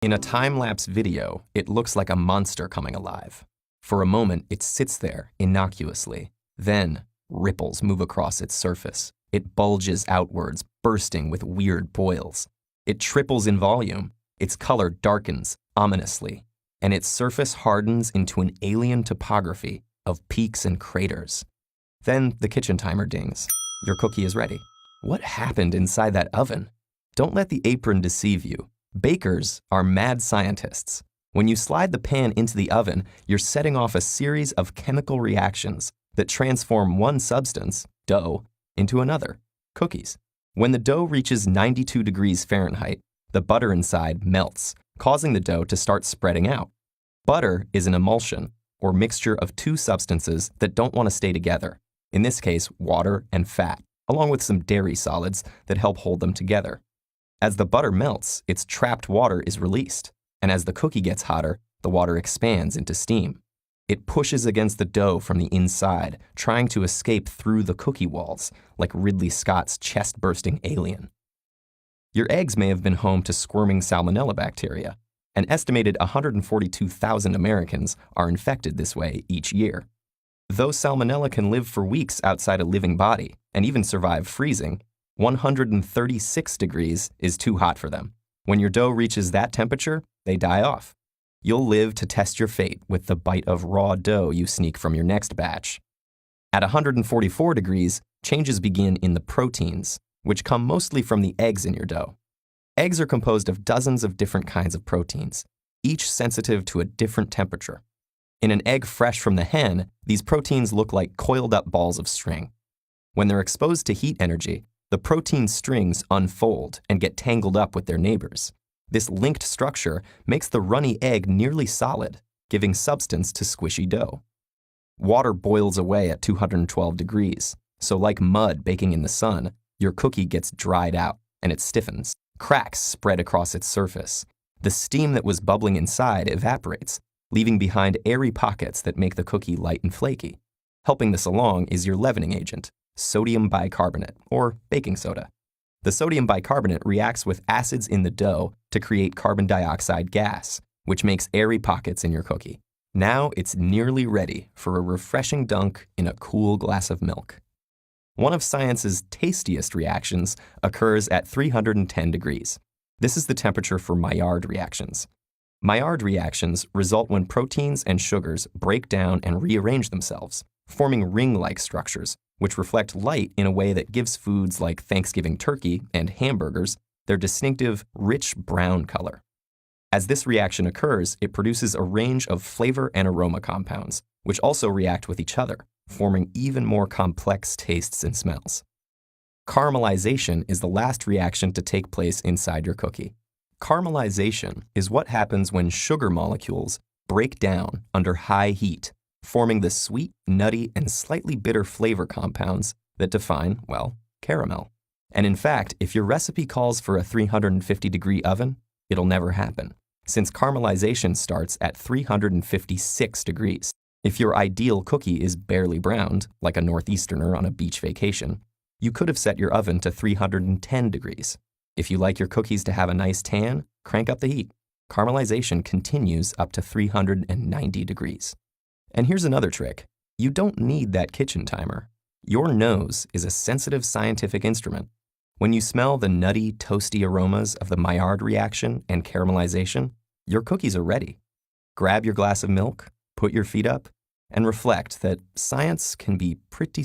In a time-lapse video, it looks like a monster coming alive. For a moment, it sits there innocuously. Then, ripples move across its surface. It bulges outwards, bursting with weird boils. It triples in volume. Its color darkens ominously, and its surface hardens into an alien topography of peaks and craters. Then the kitchen timer dings. Your cookie is ready. What happened inside that oven? Don't let the apron deceive you. Bakers are mad scientists. When you slide the pan into the oven, you're setting off a series of chemical reactions that transform one substance, dough, into another, cookies. When the dough reaches 92 degrees Fahrenheit, the butter inside melts, causing the dough to start spreading out. Butter is an emulsion, or mixture of two substances that don't want to stay together, in this case, water and fat, along with some dairy solids that help hold them together. As the butter melts, its trapped water is released, and as the cookie gets hotter, the water expands into steam. It pushes against the dough from the inside, trying to escape through the cookie walls, like Ridley Scott's chest-bursting alien. Your eggs may have been home to squirming salmonella bacteria. An estimated 142,000 Americans are infected this way each year. Though salmonella can live for weeks outside a living body and even survive freezing, 136 degrees is too hot for them. When your dough reaches that temperature, they die off. You'll live to test your fate with the bite of raw dough you sneak from your next batch. At 144 degrees, changes begin in the proteins, which come mostly from the eggs in your dough. Eggs are composed of dozens of different kinds of proteins, each sensitive to a different temperature. In an egg fresh from the hen, these proteins look like coiled-up balls of string. When they're exposed to heat energy, the protein strings unfold and get tangled up with their neighbors. This linked structure makes the runny egg nearly solid, giving substance to squishy dough. Water boils away at 212 degrees, so like mud baking in the sun, your cookie gets dried out and it stiffens. Cracks spread across its surface. The steam that was bubbling inside evaporates, leaving behind airy pockets that make the cookie light and flaky. Helping this along is your leavening agent, sodium bicarbonate, or baking soda. The sodium bicarbonate reacts with acids in the dough to create carbon dioxide gas, which makes airy pockets in your cookie. Now it's nearly ready for a refreshing dunk in a cool glass of milk. One of science's tastiest reactions occurs at 310 degrees. This is the temperature for Maillard reactions. Maillard reactions result when proteins and sugars break down and rearrange themselves, forming ring-like structures, which reflect light in a way that gives foods like Thanksgiving turkey and hamburgers their distinctive, rich brown color. As this reaction occurs, it produces a range of flavor and aroma compounds, which also react with each other, forming even more complex tastes and smells. Caramelization is the last reaction to take place inside your cookie. Caramelization is what happens when sugar molecules break down under high heat, forming the sweet, nutty, and slightly bitter flavor compounds that define, well, caramel. And in fact, if your recipe calls for a 350-degree oven, it'll never happen, since caramelization starts at 356 degrees. If your ideal cookie is barely browned, like a Northeasterner on a beach vacation, you could have set your oven to 310 degrees. If you like your cookies to have a nice tan, crank up the heat. Caramelization continues up to 390 degrees. And here's another trick. You don't need that kitchen timer. Your nose is a sensitive scientific instrument. When you smell the nutty, toasty aromas of the Maillard reaction and caramelization, your cookies are ready. Grab your glass of milk, put your feet up, and reflect that science can be pretty